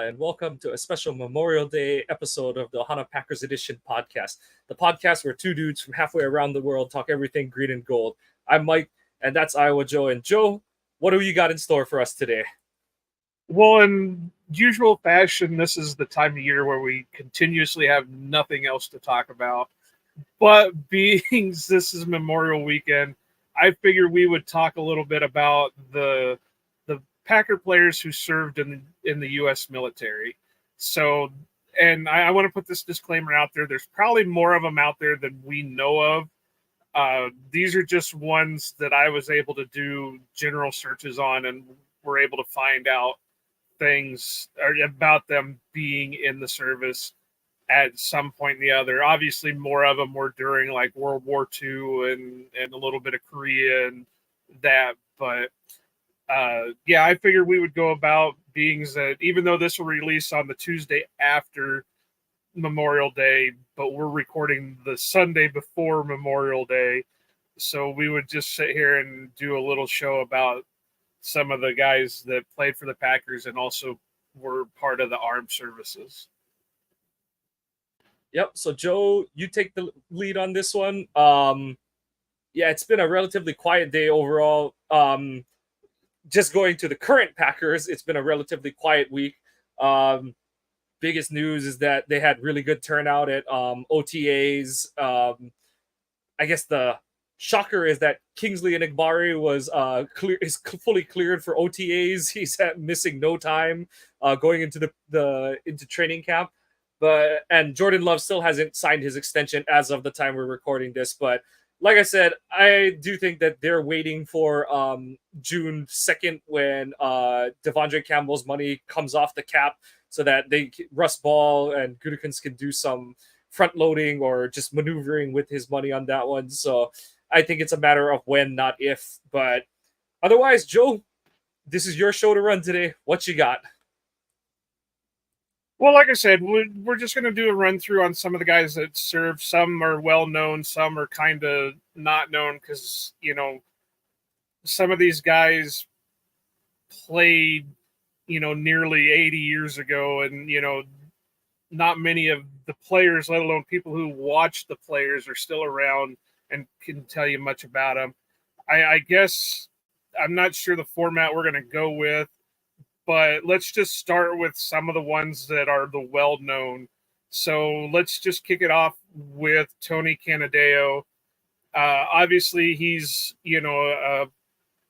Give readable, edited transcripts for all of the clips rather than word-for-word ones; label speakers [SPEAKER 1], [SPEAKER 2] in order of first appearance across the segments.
[SPEAKER 1] and welcome to a special Memorial Day episode of the Ohana Packers Edition podcast, the podcast where two dudes from halfway around the world talk everything green and gold. I'm Mike, and that's Iowa Joe. And Joe, what do you got in store for us today?
[SPEAKER 2] Well, in usual fashion, this is the time of year where we continuously have nothing else to talk about. But being this is Memorial Weekend, I figured we would talk a little bit about the Packer players who served in the U.S. military. So, and I want to put this disclaimer out there: there's probably more of them out there than we know of. These are just ones that I was able to do general searches on, and were able to find out things about them being in the service at some point or the other. Obviously, more of them were during like World War II and a little bit of Korea and that. But yeah, I figured we would go about being that even though this will release on the Tuesday after Memorial Day, but we're recording the Sunday before Memorial Day. So we would just sit here and do a little show about some of the guys that played for the Packers and also were part of the armed services.
[SPEAKER 1] Yep. So Joe, you take the lead on this one. Yeah, it's been a relatively quiet day overall. Just going to the current Packers, it's been a relatively quiet week. Biggest news is that they had really good turnout at OTAs. I guess the shocker is that Kingsley Enagbare was is fully cleared for OTAs. He's missing no time going into into training camp. And Jordan Love still hasn't signed his extension as of the time we're recording this. But like I said, I do think that they're waiting for June 2nd when Devondre Campbell's money comes off the cap so that Russ Ball and Gutekunst can do some front loading or just maneuvering with his money on that one. So I think it's a matter of when, not if. But otherwise, Joe, this is your show to run today. What you got?
[SPEAKER 2] Well, like I said, we're just going to do a run through on some of the guys that served. Some are well known, some are kind of not known because, you know, some of these guys played, you know, nearly 80 years ago, and, you know, not many of the players, let alone people who watch the players, are still around and can tell you much about them. I guess I'm not sure the format we're going to go with, but let's just start with some of the ones that are the well-known. So let's just kick it off with Tony Canadeo. Obviously, he's, you know, a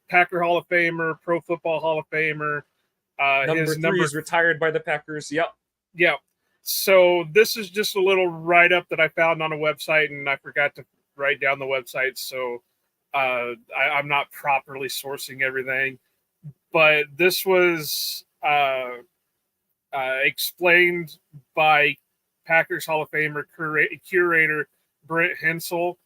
[SPEAKER 2] Packer Hall of Famer, Pro Football Hall of Famer.
[SPEAKER 1] Number three is retired by the Packers. Yep.
[SPEAKER 2] Yeah. So this is just a little write-up that I found on a website, and I forgot to write down the website, so I'm not properly sourcing everything. But this was explained by Packers Hall of Famer curator Brent Hensel.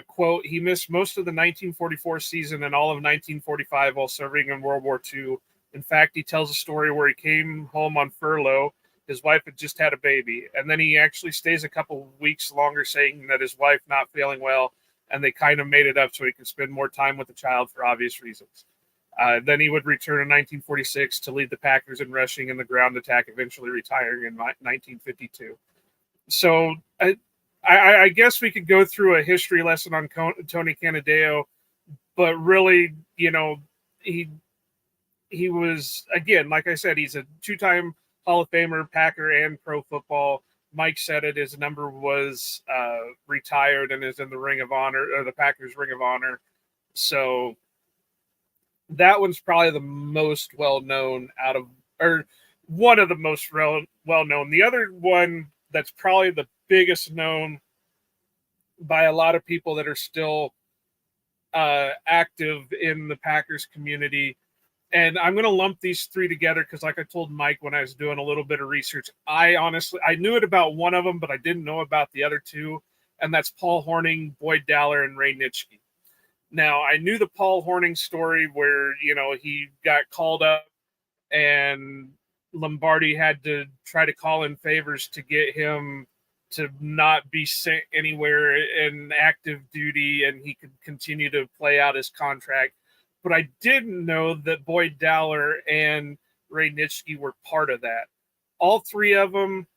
[SPEAKER 2] Quote, he missed most of the 1944 season and all of 1945 while serving in World War II. In fact, he tells a story where he came home on furlough. His wife had just had a baby. And then he actually stays a couple weeks longer saying that his wife not feeling well, and they kind of made it up so he could spend more time with the child for obvious reasons. Then he would return in 1946 to lead the Packers in rushing in the ground attack, eventually retiring in 1952. So I guess we could go through a history lesson on Tony Canadeo, but really, you know, he was, again, like I said, he's a two-time Hall of Famer, Packer and Pro Football. Mike said it, his number was retired and is in the Ring of Honor, or the Packers Ring of Honor. So that one's probably the most well-known or one of the most well-known. The other one that's probably the biggest known by a lot of people that are still active in the Packers community. And I'm going to lump these three together because, like I told Mike when I was doing a little bit of research, I knew it about one of them, but I didn't know about the other two. And that's Paul Hornung, Boyd Dowler, and Ray Nitschke. Now, I knew the Paul Hornung story where, you know, he got called up and Lombardi had to try to call in favors to get him to not be sent anywhere in active duty and he could continue to play out his contract. But I didn't know that Boyd Dowler and Ray Nitschke were part of that. all three of them.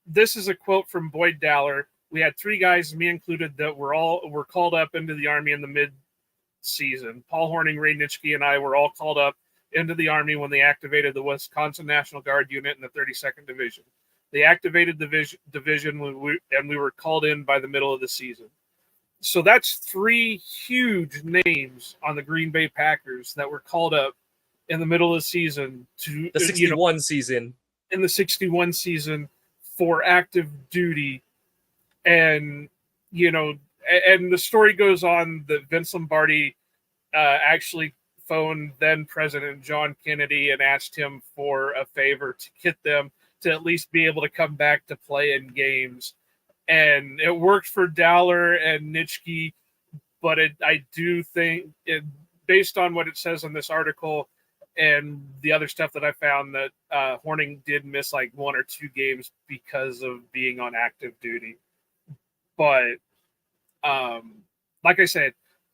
[SPEAKER 2] This is a quote from Boyd Dowler. We had three guys, me included, that were called up into the Army in the mid-season. Paul Horning, Ray Nitschke, and I were all called up into the Army when they activated the Wisconsin National Guard unit in the 32nd Division. They activated the division and we were called in by the middle of the season. So that's three huge names on the Green Bay Packers that were called up in the middle of the season to
[SPEAKER 1] the 61 season.
[SPEAKER 2] In the 61 season for active duty. And, and the story goes on that Vince Lombardi actually phoned then President John Kennedy and asked him for a favor to get them to at least be able to come back to play in games. And it worked for Dowler and Nitschke, but I do think, based on what it says in this article and the other stuff that I found, that Horning did miss like 1 or 2 games because of being on active duty. But like I said,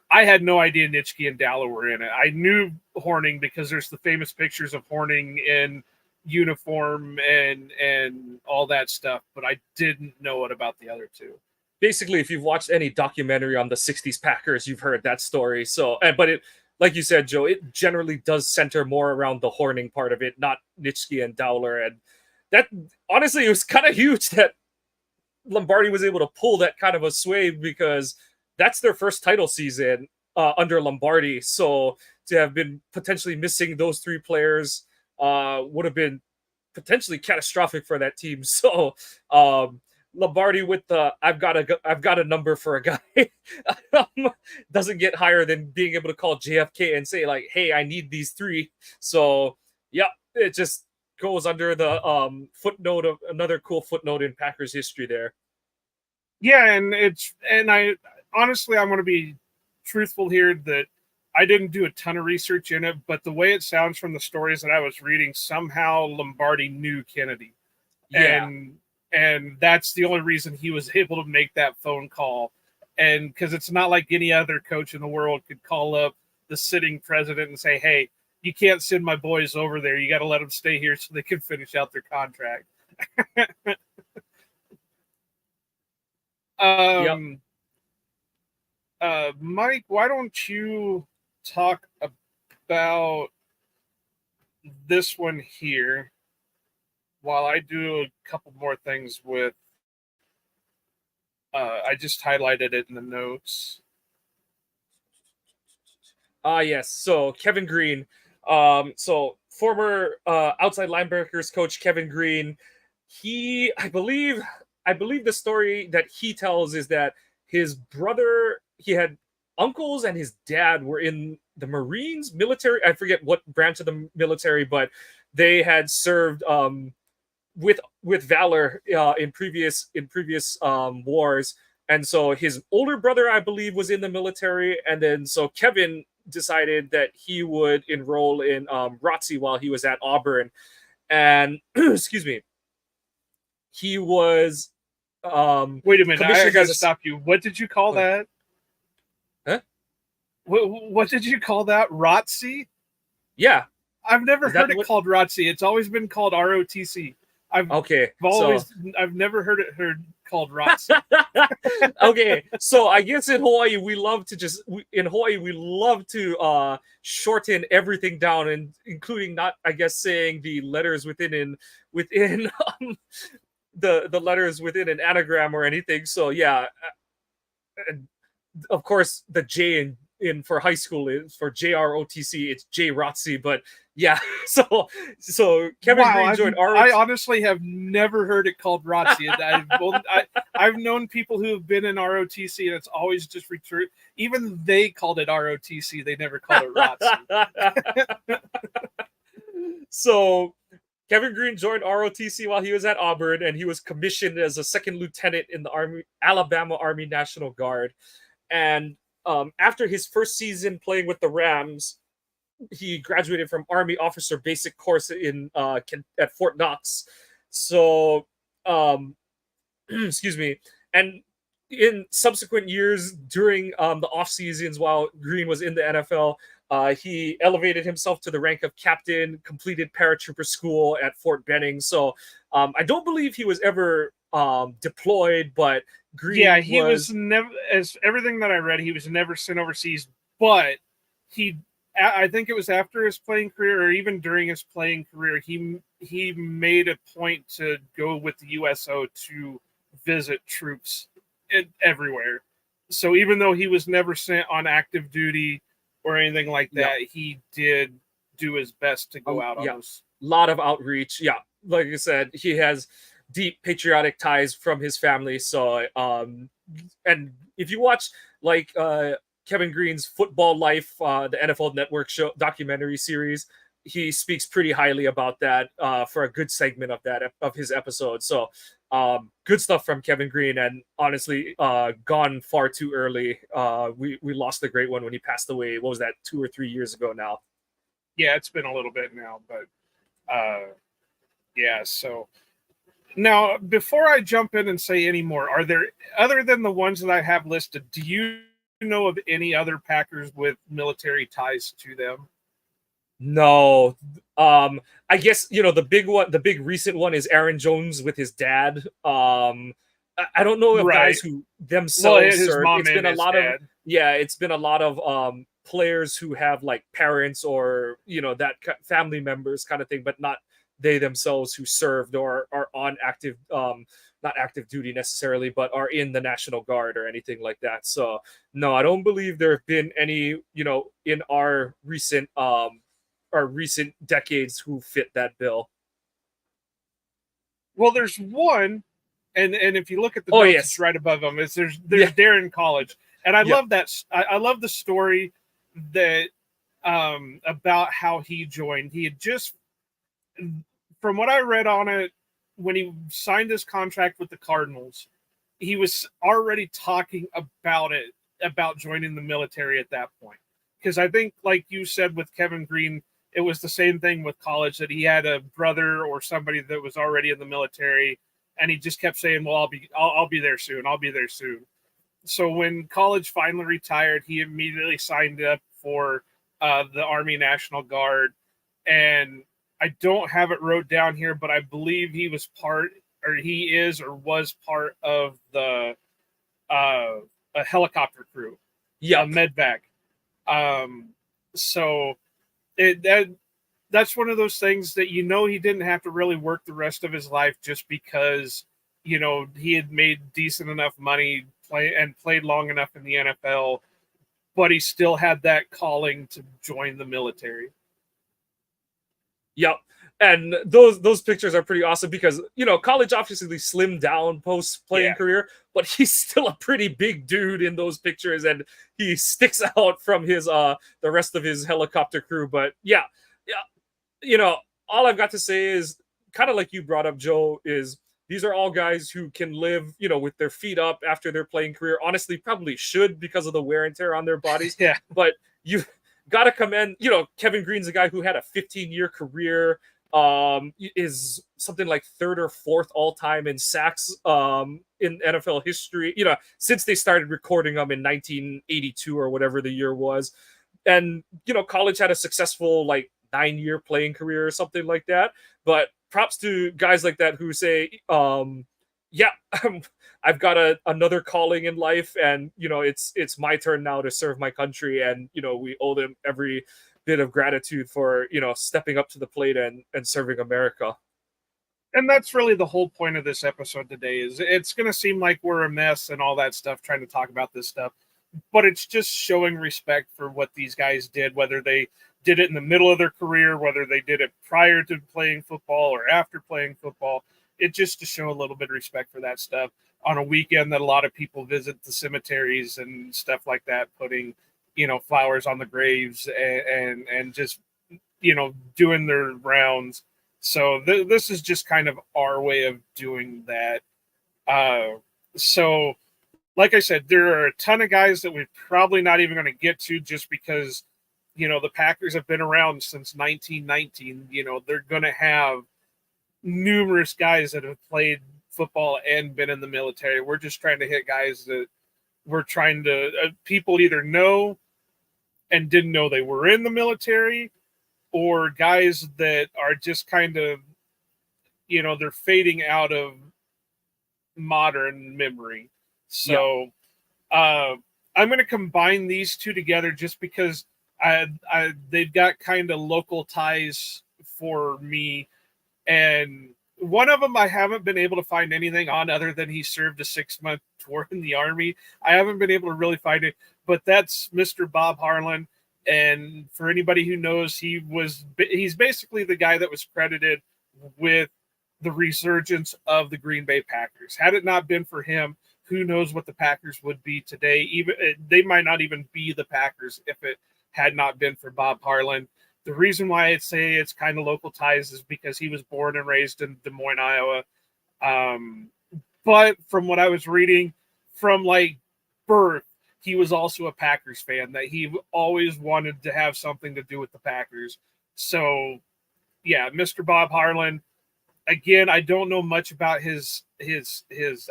[SPEAKER 2] I had no idea Nitschke and Dowler were in it. I knew Horning because there's the famous pictures of Horning in uniform and all that stuff, but I didn't know it about the other two.
[SPEAKER 1] Basically, if you've watched any documentary on the 60s Packers, you've heard that story. So, but it, like you said, Joe, it generally does center more around the Horning part of it, not Nitschke and Dowler. And that, honestly, it was kind of huge that Lombardi was able to pull that kind of a sway, because that's their first title season under Lombardi. So to have been potentially missing those 3 players would have been potentially catastrophic for that team. So Lombardi with the I've got a number for a guy doesn't get higher than being able to call JFK and say like, hey, I need these 3. So yeah, it just goes under the footnote of another cool footnote in Packers history there.
[SPEAKER 2] Yeah, and I honestly, I'm going to be truthful here that I didn't do a ton of research in it, but the way it sounds from the stories that I was reading, somehow Lombardi knew Kennedy.
[SPEAKER 1] Yeah.
[SPEAKER 2] And that's the only reason he was able to make that phone call. And because it's not like any other coach in the world could call up the sitting president and say, hey, you can't send my boys over there. You got to let them stay here so they can finish out their contract.
[SPEAKER 1] Yep.
[SPEAKER 2] Mike, why don't you talk about this one here while I do a couple more things with I just highlighted it in the notes.
[SPEAKER 1] Yes. So Kevin Green, so former outside linebackers coach Kevin Green, I believe the story that he tells is that his brother, he had uncles and his dad were in the Marines military. I forget what branch of the military, but they had served with valor in previous wars. And so his older brother, I believe, was in the military. And then so Kevin decided that he would enroll in ROTC while he was at Auburn. And excuse me, he was
[SPEAKER 2] wait a minute, I got to stop you. What did you call that?
[SPEAKER 1] Huh?
[SPEAKER 2] What did you call that? ROTC?
[SPEAKER 1] Yeah.
[SPEAKER 2] I've never heard it called ROTC. It's always been called ROTC. I've never heard it called ROTC.
[SPEAKER 1] Okay, so I guess in Hawaii we love to shorten everything down, and including not, I guess, saying the letters within the letters within an anagram or anything. So yeah, of course the J in for high school is for JROTC. It's JROTC, but yeah. So Kevin Green joined ROTC.
[SPEAKER 2] I honestly have never heard it called ROTC. I've known people who have been in ROTC, and it's always just returned. Even they called it ROTC. They never called it ROTC.
[SPEAKER 1] So Kevin Green joined ROTC while he was at Auburn, and he was commissioned as a second lieutenant in the Alabama Army National Guard. And after his first season playing with the Rams, he graduated from Army Officer Basic Course at Fort Knox. So, excuse me. And in subsequent years, during the off seasons while Green was in the NFL, He elevated himself to the rank of captain, completed paratrooper school at Fort Benning. So I don't believe he was ever deployed, but
[SPEAKER 2] Yeah,
[SPEAKER 1] Green
[SPEAKER 2] he was
[SPEAKER 1] was.
[SPEAKER 2] never, as everything that I read, he was never sent overseas, but he, I think it was after his playing career or even during his playing career, he made a point to go with the USO to visit troops everywhere. So even though he was never sent on active duty or anything like
[SPEAKER 1] Yeah.
[SPEAKER 2] that, he did do his best to go out on
[SPEAKER 1] Yeah,
[SPEAKER 2] those.
[SPEAKER 1] lot of outreach. Yeah, like I said, he has deep patriotic ties from his family. So, and if you watch like Kevin Green's Football Life, the NFL Network show documentary series, he speaks pretty highly about that for a good segment of that of his episode. So, good stuff from Kevin Green, and honestly, gone far too early. We lost the great one when he passed away. What was that, 2 or 3 years ago now?
[SPEAKER 2] Yeah, it's been a little bit now, but yeah. So now, before I jump in and say any more, are there, other than the ones that I have listed, do you know of any other Packers with military ties to them?
[SPEAKER 1] No. I guess the big one, the big recent one is Aaron Jones with his dad. I don't know of
[SPEAKER 2] Right.
[SPEAKER 1] guys who
[SPEAKER 2] Well,
[SPEAKER 1] themselves
[SPEAKER 2] his
[SPEAKER 1] served.
[SPEAKER 2] mom
[SPEAKER 1] It's been
[SPEAKER 2] and
[SPEAKER 1] a
[SPEAKER 2] his
[SPEAKER 1] lot of,
[SPEAKER 2] dad.
[SPEAKER 1] yeah, it's been a lot of players who have like parents or that family members kind of thing, but not they themselves who served or are on active not active duty necessarily, but are in the National Guard or anything like that. So no, I don't believe there have been any, in our recent decades who fit that bill.
[SPEAKER 2] Well, there's one, and if you look at the
[SPEAKER 1] Oh
[SPEAKER 2] notes, it's
[SPEAKER 1] yes,
[SPEAKER 2] right above them. It's
[SPEAKER 1] yeah,
[SPEAKER 2] there's Darren College, and I
[SPEAKER 1] yeah,
[SPEAKER 2] love that. I love the story that about how he joined. He had just, from what I read on it, when he signed his contract with the Cardinals, he was already talking about it, about joining the military at that point. Because I think, like you said with Kevin Green, it was the same thing with college, that he had a brother or somebody that was already in the military, and he just kept saying, "Well, I'll be there soon. I'll be there soon." So when college finally retired, he immediately signed up for the Army National Guard, and I don't have it wrote down here, but I believe he was part, or he is, or was part of the uh, a helicopter crew, a
[SPEAKER 1] yep,
[SPEAKER 2] medvac. Um, so it that's one of those things that he didn't have to really work the rest of his life just because he had made decent enough money played long enough in the NFL, but he still had that calling to join the military.
[SPEAKER 1] yep. And those pictures are pretty awesome because college obviously slimmed down post playing
[SPEAKER 2] Yeah.
[SPEAKER 1] career, but he's still a pretty big dude in those pictures, and he sticks out from his the rest of his helicopter crew. But yeah, yeah, you know, all I've got to say is kind of like you brought up, Joe, is these are all guys who can live, with their feet up after their playing career. Honestly, probably should because of the wear and tear on their bodies.
[SPEAKER 2] Yeah.
[SPEAKER 1] But you got to commend, Kevin Green's a guy who had a 15-year career, is something like third or fourth all time in sacks in NFL history, since they started recording them in 1982 or whatever the year was. And college had a successful like 9-year playing career or something like that. But props to guys like that who say, yeah, I've got another calling in life, and it's my turn now to serve my country, and we owe them every bit of gratitude for stepping up to the plate and serving America.
[SPEAKER 2] And that's really the whole point of this episode today. Is it's going to seem like we're a mess and all that stuff trying to talk about this stuff, but it's just showing respect for what these guys did, whether they did it in the middle of their career, whether they did it prior to playing football or after playing football. It just to show a little bit of respect for that stuff on a weekend that a lot of people visit the cemeteries and stuff like that, putting flowers on the graves and just doing their rounds. So this is just kind of our way of doing that. So like I said, there are a ton of guys that we're probably not even going to get to just because, the Packers have been around since 1919. They're going to have numerous guys that have played football and been in the military. We're just trying to hit guys that we're trying to, people either know and didn't know they were in the military, or guys that are just kind of, they're fading out of modern memory. So I'm going to combine these two together just because they've got kind of local ties for me. And one of them I haven't been able to find anything on other than he served a 6-month tour in the Army. I haven't been able to really find it, but that's Mr. Bob Harlan. And for anybody who knows, he's basically the guy that was credited with the resurgence of the Green Bay Packers. Had it not been for him, who knows what the Packers would be today? Even they might not even be the Packers if it had not been for Bob Harlan. The reason why I'd say it's kind of local ties is because he was born and raised in Des Moines, Iowa. But from what I was reading, from like birth, he was also a Packers fan, that he always wanted to have something to do with the Packers. So, yeah, Mr. Bob Harlan. Again, I don't know much about his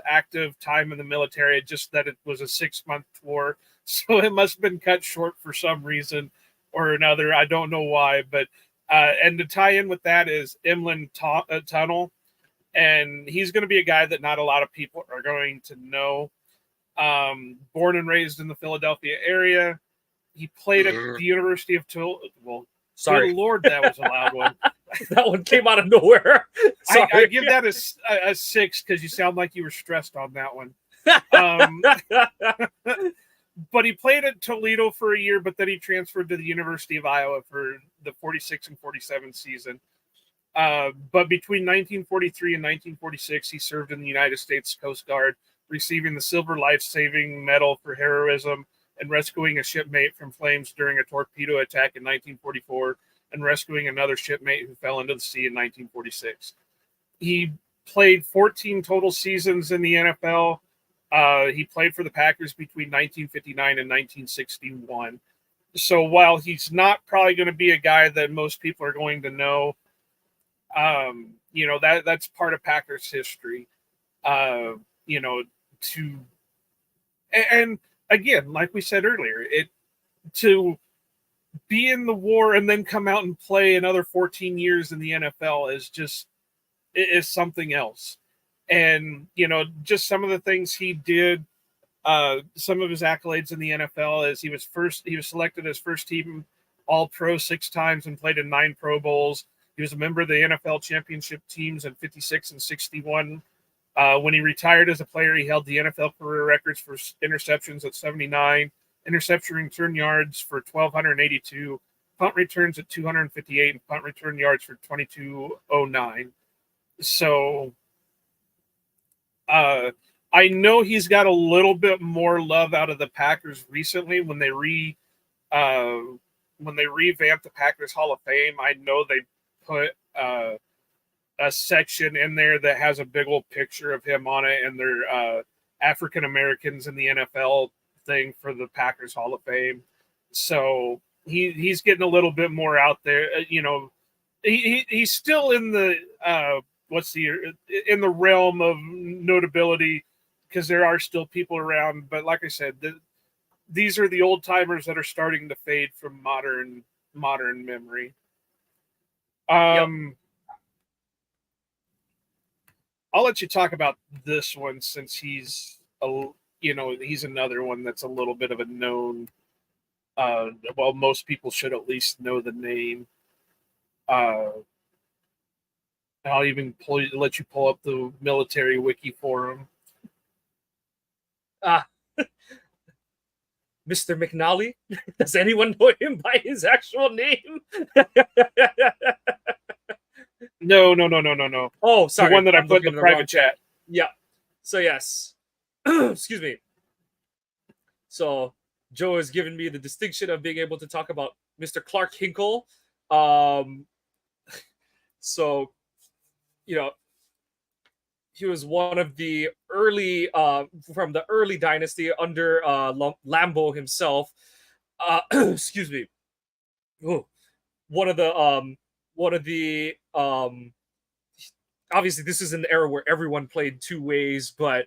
[SPEAKER 2] active time in the military, just that it was a 6-month tour. So it must have been cut short for some reason or another. I don't know why, but and to tie in with that is Inland Tunnel, and he's going to be a guy that not a lot of people are going to know. Born and raised in the Philadelphia area, he played at the University of Tulsa. Well,
[SPEAKER 1] sorry,
[SPEAKER 2] good Lord, that was a loud one.
[SPEAKER 1] That one came out of nowhere.
[SPEAKER 2] I give that a 6 because you sound like you were stressed on that one. But he played at Toledo for a year, but then he transferred to the University of Iowa for the 46 and 47 season. But between 1943 and 1946, he served in the United States Coast Guard, receiving the Silver Life-Saving Medal for heroism and rescuing a shipmate from flames during a torpedo attack in 1944 and rescuing another shipmate who fell into the sea in 1946. He played 14 total seasons in the NFL. He played for the Packers between 1959 and 1961. So while he's not probably going to be a guy that most people are going to know, that's part of Packers history. And again, like we said earlier, to be in the war and then come out and play another 14 years in the NFL is something else. And, just some of the things he did, some of his accolades in the NFL is he was selected as first team All-Pro 6 times and played in 9 Pro Bowls. He was a member of the NFL championship teams in 56 and 61. When he retired as a player, he held the NFL career records for interceptions at 79, interception return yards for 1,282, punt returns at 258, and punt return yards for 2,209. So I know he's got a little bit more love out of the Packers recently when they revamped the Packers Hall of Fame. I know they put a section in there that has a big old picture of him on it, and they're African Americans in the NFL thing for the Packers Hall of Fame. So he's getting a little bit more out there. He's still in the in the realm of notability because there are still people around. But like I said, these are the old timers that are starting to fade from modern memory. Yep. I'll let you talk about this one since he's another one that's a little bit of a known. Most people should at least know the name. I'll even let you pull up the military wiki for him.
[SPEAKER 1] Mr. McNally? Does anyone know him by his actual name?
[SPEAKER 2] No.
[SPEAKER 1] Oh, sorry.
[SPEAKER 2] The one that I put in the private chat.
[SPEAKER 1] Yeah. So, yes. Excuse me. So, Joe has given me the distinction of being able to talk about Mr. Clark Hinkle. So, he was one of the early, from the early dynasty under Lambeau himself. Excuse me. Ooh. One of the obviously this is an era where everyone played two ways, but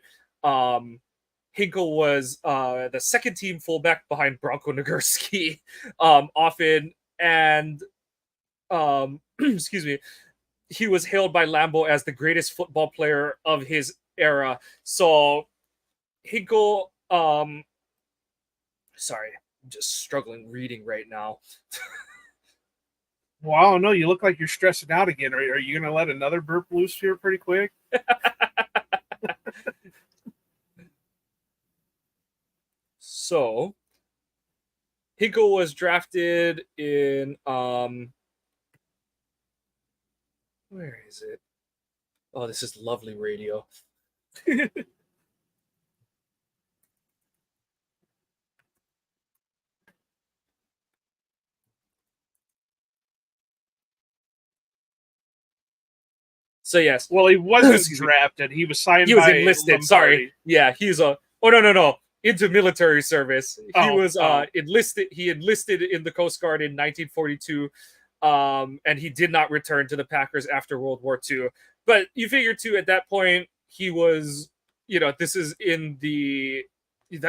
[SPEAKER 1] Hinkle was the second team fullback behind Bronco Nagurski, often, and excuse me, he was hailed by Lambeau as the greatest football player of his era. So Hinkle, sorry, I'm just struggling reading right now.
[SPEAKER 2] Wow, no, you look like you're stressing out again. Are you going to let another burp loose here pretty quick?
[SPEAKER 1] So Hinkle was drafted in where is it? Oh, this is lovely radio. So yes.
[SPEAKER 2] Well, he wasn't drafted. He was signed.
[SPEAKER 1] He was
[SPEAKER 2] by
[SPEAKER 1] enlisted.
[SPEAKER 2] Lombardi.
[SPEAKER 1] Sorry. Yeah, he's a. Oh no. Into military service. He was enlisted. He enlisted in the Coast Guard in 1942, and he did not return to the Packers after World War II. But you figure too, at that point, he was, this is in the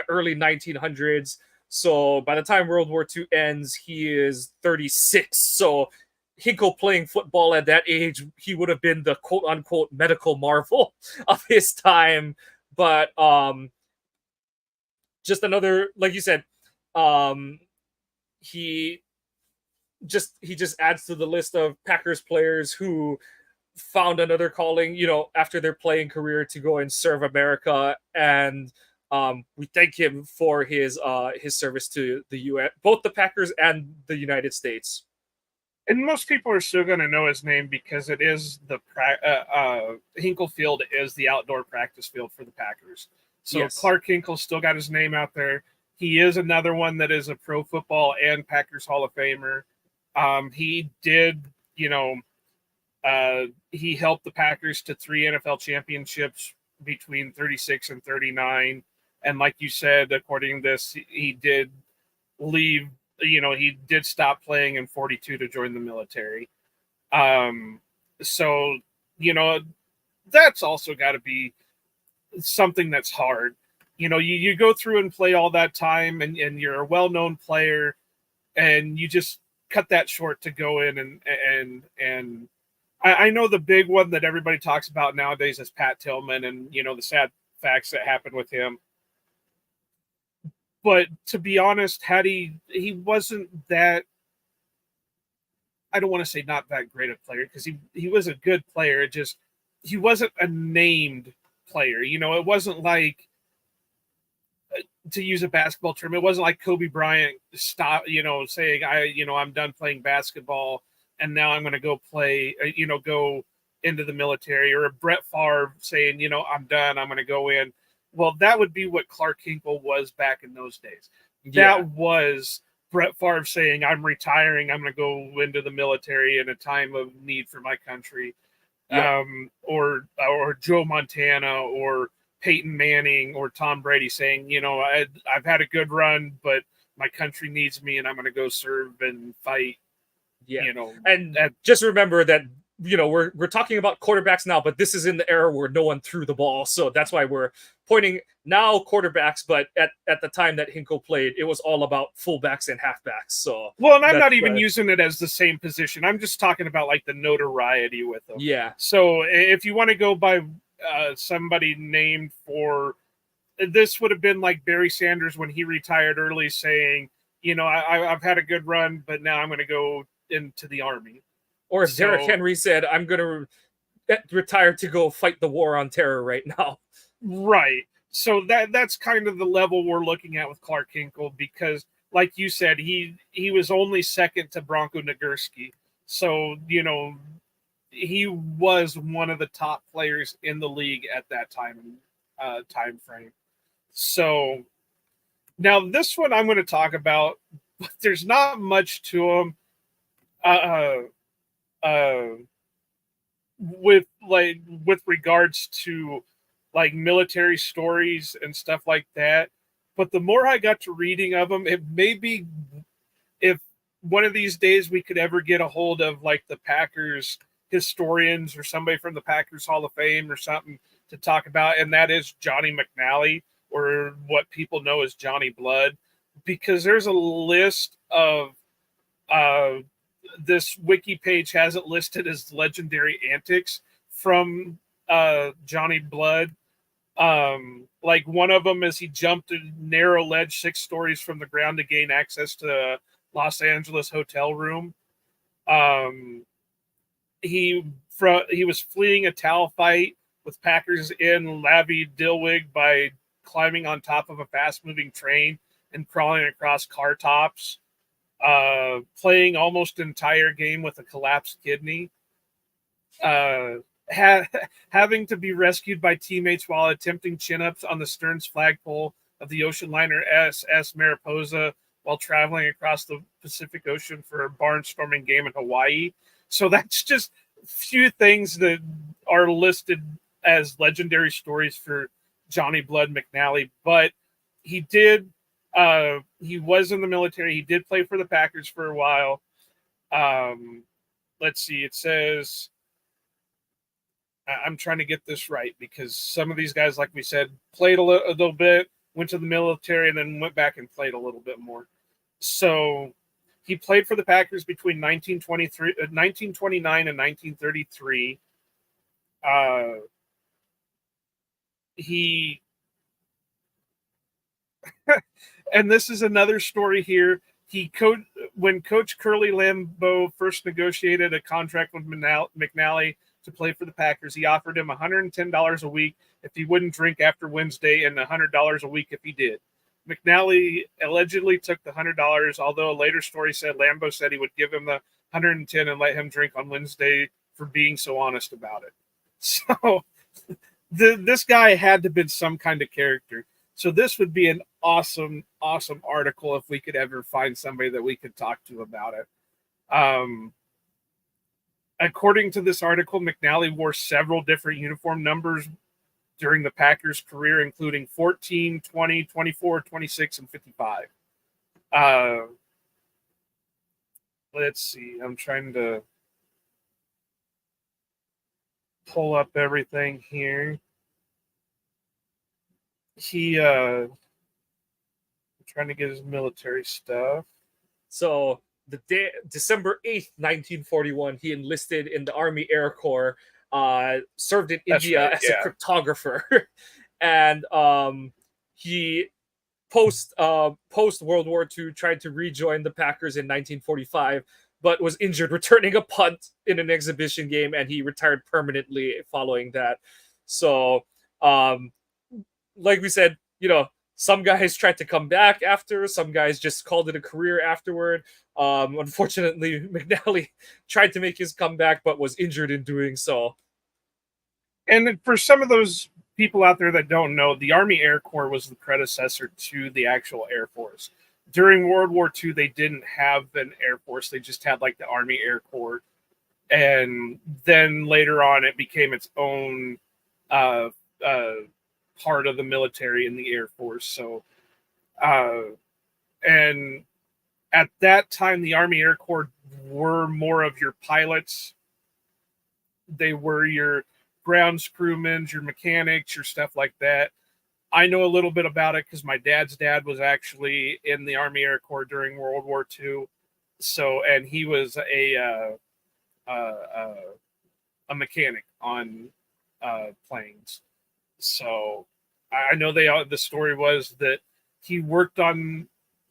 [SPEAKER 1] early 1900s. So by the time World War II ends, he is 36. So Hinkle playing football at that age, he would have been the quote unquote medical marvel of his time. But just another, like you said, he just adds to the list of Packers players who found another calling, after their playing career to go and serve America. And we thank him for his service to the U.S., both the Packers and the United States.
[SPEAKER 2] And most people are still going to know his name because it is Hinkle Field is the outdoor practice field for the Packers. So yes. Clark Hinkle still got his name out there. He is another one that is a Pro Football and Packers Hall of Famer. He did, he helped the Packers to 3 NFL championships between 36 and 39. And like you said, according to this, he did leave, he did stop playing in 42 to join the military. So, that's also got to be something that's hard. You go through and play all that time and you're a well-known player and you just cut that short to go in and I know the big one that everybody talks about nowadays is Pat Tillman and, the sad facts that happened with him. But to be honest, he wasn't that, I don't want to say not that great a player because he was a good player. He wasn't a named player. It wasn't like, to use a basketball term, it wasn't like Kobe Bryant saying, I'm done playing basketball and now I'm going to go play, go into the military, or a Brett Favre saying, I'm done, I'm going to go in. Well, that would be what Clark Hinkle was back in those days. Yeah. That was Brett Favre saying, I'm retiring, I'm going to go into the military in a time of need for my country. Yeah. Or Joe Montana or Peyton Manning or Tom Brady saying, I've had a good run, but my country needs me and I'm going to go serve and fight.
[SPEAKER 1] Yeah. And just remember that, we're talking about quarterbacks now, but this is in the era where no one threw the ball. So that's why we're pointing now quarterbacks, but at the time that Hinkle played, it was all about fullbacks and halfbacks. So
[SPEAKER 2] well, and I'm not even using it as the same position. I'm just talking about like the notoriety with them.
[SPEAKER 1] Yeah.
[SPEAKER 2] So if you want to go by somebody named for, this would have been like Barry Sanders when he retired early saying, I've had a good run, but now I'm going to go into the Army.
[SPEAKER 1] Or as Derrick Henry said, I'm going to retire to go fight the war on terror right now.
[SPEAKER 2] Right. So that's kind of the level we're looking at with Clark Hinkle because, like you said, he was only second to Bronco Nagurski. So, he was one of the top players in the league at that time frame. So now this one I'm going to talk about, but there's not much to him. With regards to like military stories and stuff like that. But the more I got to reading of them, it may be, if one of these days we could ever get a hold of like the Packers historians or somebody from the Packers Hall of Fame or something to talk about, and that is Johnny McNally, or what people know as Johnny Blood, because there's a list of this wiki page has it listed as legendary antics from Johnny Blood. Like one of them is he jumped a narrow ledge 6 stories from the ground to gain access to a Los Angeles hotel room. He was fleeing a towel fight with Packers in Labby Dillwig by climbing on top of a fast moving train and crawling across car tops. Playing almost an entire game with a collapsed kidney. Having to be rescued by teammates while attempting chin-ups on the stern's flagpole of the ocean liner SS Mariposa while traveling across the Pacific Ocean for a barnstorming game in Hawaii. So that's just a few things that are listed as legendary stories for Johnny Blood McNally. But he did, he was in the military. He did play for the Packers for a while. Let's see, it says, I'm trying to get this right because some of these guys, like we said, played a little bit, went to the military, and then went back and played a little bit more. So he played for the Packers between 1929 and 1933. He and this is another story here. When Coach Curly Lambeau first negotiated a contract with McNally to play for the Packers, he offered him $110 a week if he wouldn't drink after Wednesday and $100 a week if he did. McNally allegedly took the $100, although a later story said Lambeau said he would give him the $110 and let him drink on Wednesday for being so honest about it. So this guy had to have been some kind of character. So this would be an awesome, awesome article if we could ever find somebody that we could talk to about it. According to this article, McNally wore several different uniform numbers during the Packers' career, including 14, 20, 24, 26, and 55. Let's see. I'm trying to pull up everything here. I'm trying to get his military stuff.
[SPEAKER 1] So the day December 8th, 1941, he enlisted in the Army Air Corps, served in India as a cryptographer. And he post World War II tried to rejoin the Packers in 1945, but was injured returning a punt in an exhibition game, and he retired permanently following that. So like we said, some guys tried to come back after, some guys just called it a career afterward. Unfortunately, McNally tried to make his comeback, but was injured in doing so.
[SPEAKER 2] And for some of those people out there that don't know, the Army Air Corps was the predecessor to the actual Air Force. During World War II, they didn't have an Air Force. They just had like the Army Air Corps. And then later on, it became its own part of the military in the Air Force. So, and at that time, the Army Air Corps were more of your pilots. They were your ground crewmen, your mechanics, your stuff like that. I know a little bit about it because my dad's dad was actually in the Army Air Corps during World War II. So, and he was a mechanic on planes. So I know the story was that he worked on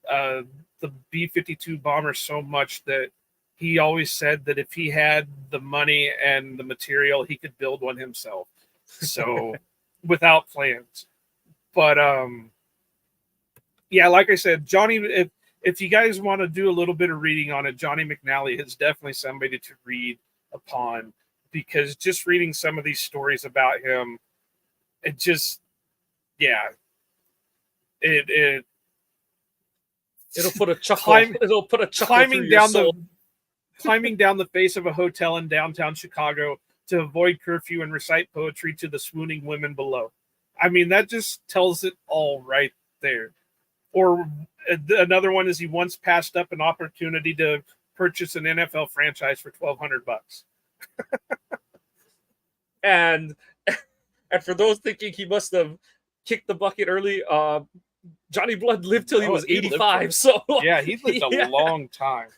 [SPEAKER 2] the B-52 bomber so much that he always said that if he had the money and the material, he could build one himself. So without plans. But yeah, like I said, Johnny, if you guys want to do a little bit of reading on it, Johnny McNally is definitely somebody to read upon, because just reading some of these stories about him, it just, yeah, it'll
[SPEAKER 1] put a chuckle. It'll put a chuckle
[SPEAKER 2] climbing
[SPEAKER 1] through your soul.
[SPEAKER 2] Climbing down the face of a hotel in downtown Chicago to avoid curfew and recite poetry to the swooning women below. I mean, that just tells it all right there. Or another one is he once passed up an opportunity to purchase an NFL franchise for $1,200.
[SPEAKER 1] And for those thinking he must have kicked the bucket early. Johnny Blood lived till he was
[SPEAKER 2] he lived
[SPEAKER 1] 85. So
[SPEAKER 2] yeah, he lived a
[SPEAKER 1] yeah.
[SPEAKER 2] long time.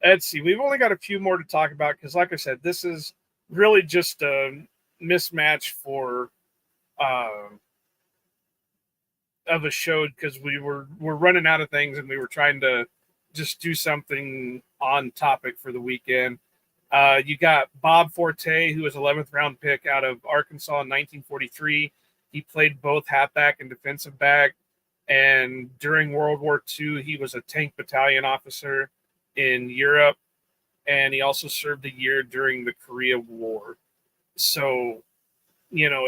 [SPEAKER 2] Let's see. We've only got a few more to talk about because, like I said, this is really just a mismatch for of a show because we're running out of things and we were trying to just do something on topic for the weekend. You got Bob Forte, who was 11th round pick out of Arkansas in 1943. He played both halfback and defensive back. And during World War II, he was a tank battalion officer in Europe. And he also served a year during the Korea War. So, you know,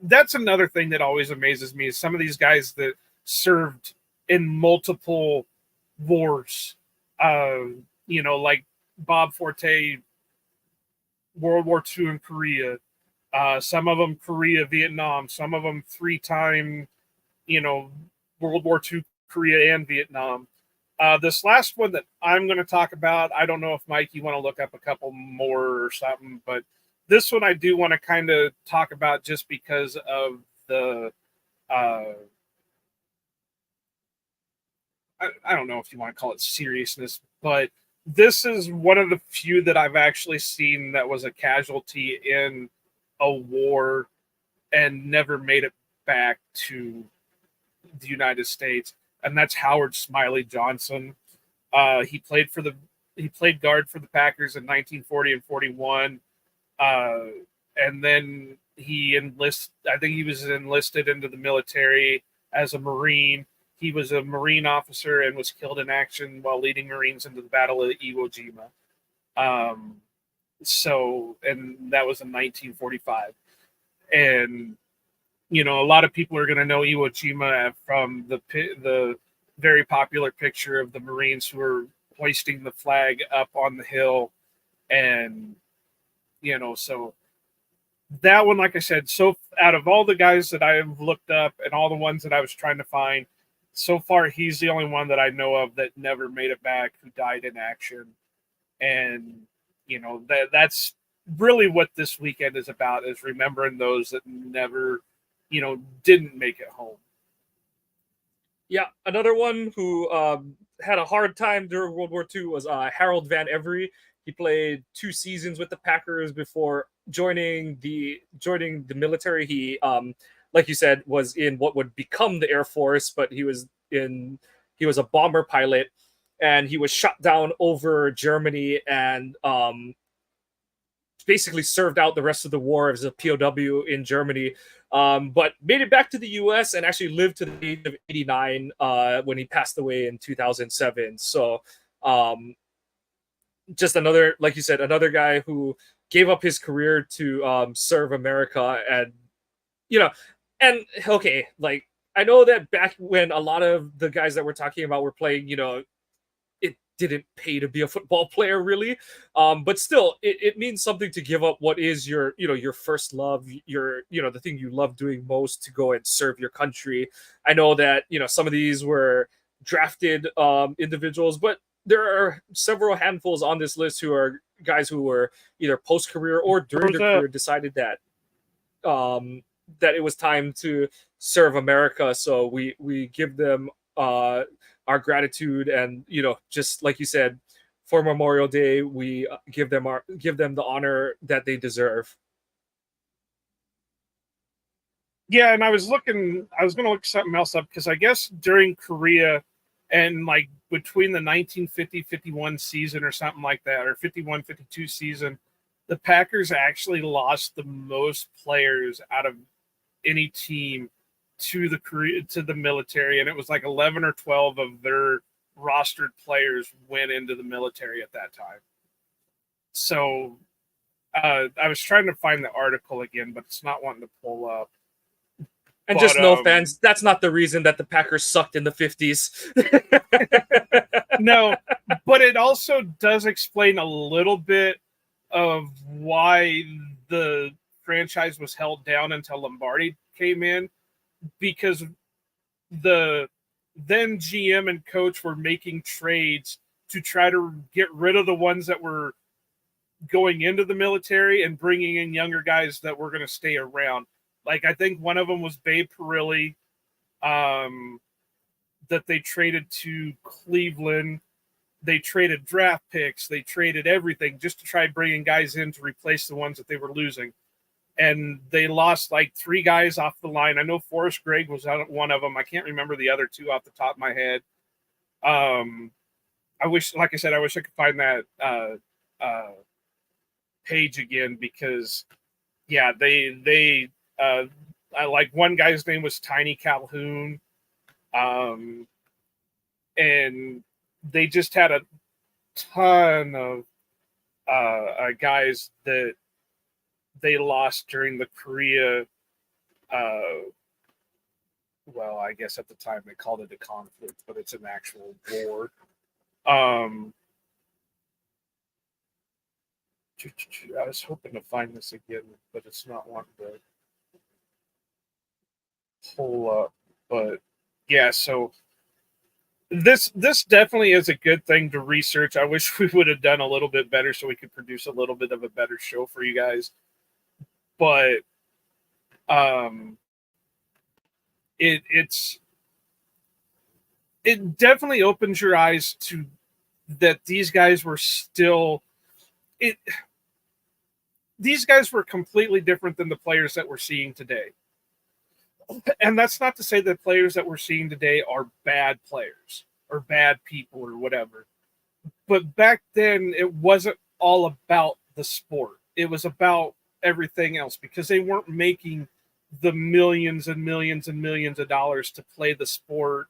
[SPEAKER 2] that's another thing that always amazes me is some of these guys that served in multiple wars. You know, like Bob Forte, World War II in Korea. Some of them Korea, Vietnam. Some of them 3-time, you know, World War II, Korea, and Vietnam. This last one that I'm going to talk about, I don't know if Mike, you want to look up a couple more or something, but this one I do want to kind of talk about just because of the I don't know if you want to call it seriousness, but this is one of the few that I've actually seen that was a casualty in a war and never made it back to the United States, and that's Howard Smiley Johnson. He played guard for the Packers in 1940 and 41, and then I think he was enlisted into the military as a Marine. He was a Marine officer and was killed in action while leading Marines into the Battle of Iwo Jima. And that was in 1945. And you know, a lot of people are going to know Iwo Jima from the very popular picture of the Marines who are hoisting the flag up on the hill, and you know, so that one, like I said, so out of all the guys that I've looked up and all the ones that I was trying to find, so far he's the only one that I know of that never made it back, who died in action, and you know that's really what this weekend is about, is remembering those that never, you know, didn't make it home.
[SPEAKER 1] Yeah, another one who had a hard time during World War II was Harold Van Every. He played 2 seasons with the Packers before joining the military. He, like you said, was in what would become the Air Force, but he was a bomber pilot, and he was shot down over Germany and basically served out the rest of the war as a POW in Germany, but made it back to the U.S. and actually lived to the age of 89 when he passed away in 2007. So just another, like you said, another guy who gave up his career to serve America. And, you know, and okay, like, I know that back when a lot of the guys that we're talking about were playing, you know, it didn't pay to be a football player really, but still it means something to give up what is your, you know, your first love, your, you know, the thing you love doing most, to go and serve your country. I know that, you know, some of these were drafted individuals, but there are several handfuls on this list who are guys who were either post-career or during their career decided that that it was time to serve America. So we give them our gratitude, and, you know, just like you said, for Memorial Day, we give them the honor that they deserve.
[SPEAKER 2] Yeah, and I was going to look something else up because I guess during Korea and like between the 1950-51 season or something like that, or 51-52 season, the Packers actually lost the most players out of any team to the military, and it was like 11 or 12 of their rostered players went into the military at that time. So I was trying to find the article again, but it's not wanting to pull up.
[SPEAKER 1] And just no fans, that's not the reason that the Packers sucked in the 50s.
[SPEAKER 2] No, but it also does explain a little bit of why the franchise was held down until Lombardi came in, because the then GM and coach were making trades to try to get rid of the ones that were going into the military and bringing in younger guys that were going to stay around. Like I think one of them was Babe Parilli, that they traded to Cleveland. They traded draft picks. They traded everything just to try bringing guys in to replace the ones that they were losing. And they lost like 3 guys off the line. I know Forrest Gregg was one of them. I can't remember the other 2 off the top of my head. I wish, like I said, I wish I could find that page again, because yeah, they like one guy's name was Tiny Calhoun, and they just had a ton of guys that they lost during the Korea. Well, I guess at the time they called it a conflict, but it's an actual war. I was hoping to find this again, but it's not wanting to pull up. But yeah, so this definitely is a good thing to research. I wish we would have done a little bit better so we could produce a little bit of a better show for you guys. But it definitely opens your eyes to that these guys were still these guys were completely different than the players that we're seeing today. And that's not to say that players that we're seeing today are bad players or bad people or whatever. But back then, it wasn't all about the sport. It was about everything else, because they weren't making the millions and millions and millions of dollars to play the sport,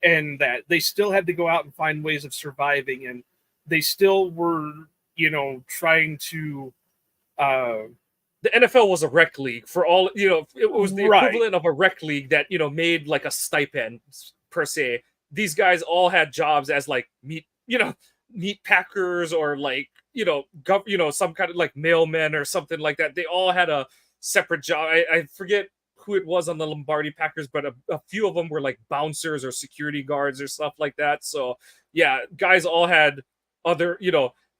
[SPEAKER 2] and that they still had to go out and find ways of surviving, and they still were, trying to
[SPEAKER 1] the NFL was a rec league for all, it was the
[SPEAKER 2] Right.
[SPEAKER 1] equivalent of a rec league that, made like a stipend per se. These guys all had jobs as like meat packers, or like, some kind of like mailmen or something like that. They all had a separate job. I forget who it was on the Lombardi Packers, but a few of them were like bouncers or security guards or stuff like that. So yeah, guys all had other,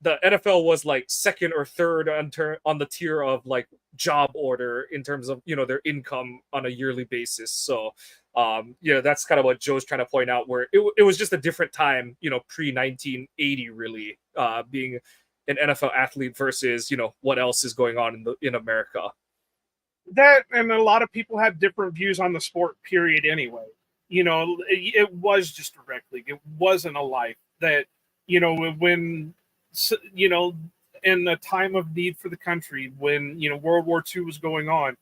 [SPEAKER 1] the NFL was like second or third on the tier of like job order in terms of, their income on a yearly basis. So, that's kind of what Joe's trying to point out, where it was just a different time, pre 1980, really, being an NFL athlete versus, what else is going on in America.
[SPEAKER 2] That, and a lot of people had different views on the sport, period, anyway. It was just a rec league. It wasn't a life that, when, in a time of need for the country, when, World War II was going on,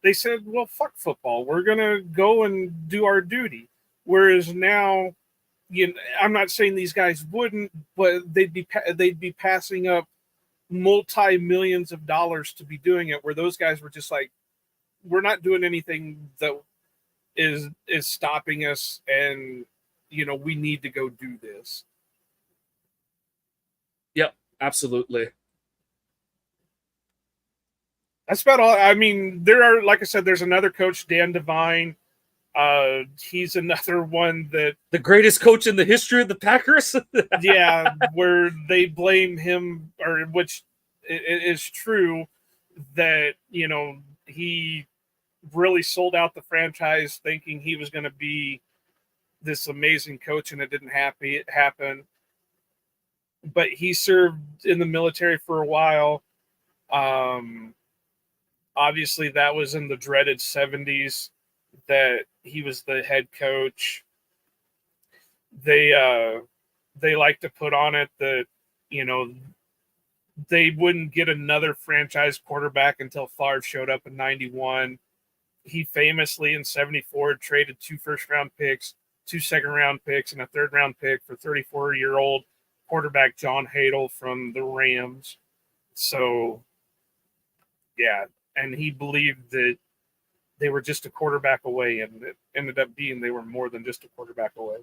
[SPEAKER 2] they said, well, fuck football. We're going to go and do our duty. Whereas now, I'm not saying these guys wouldn't, but they'd be passing up multi-millions of dollars to be doing it, where those guys were just like, we're not doing anything that is stopping us, and we need to go do this.
[SPEAKER 1] Yep, absolutely.
[SPEAKER 2] That's about all. I mean, there are, like I said, there's another coach, Dan Devine. He's another one that
[SPEAKER 1] the greatest coach in the history of the Packers.
[SPEAKER 2] Yeah, where they blame him, or which is true, that he really sold out the franchise thinking he was going to be this amazing coach, and it didn't happen. But he served in the military for a while. Obviously, that was in the dreaded 70s that he was the head coach. They like to put on it that, they wouldn't get another franchise quarterback until Favre showed up in 91. He famously in 74 traded 2 first-round picks, 2 second-round picks, and a third-round pick for 34-year-old quarterback John Hadle from the Rams. So, yeah, and he believed that they were just a quarterback away, and it ended up being they were more than just a quarterback away.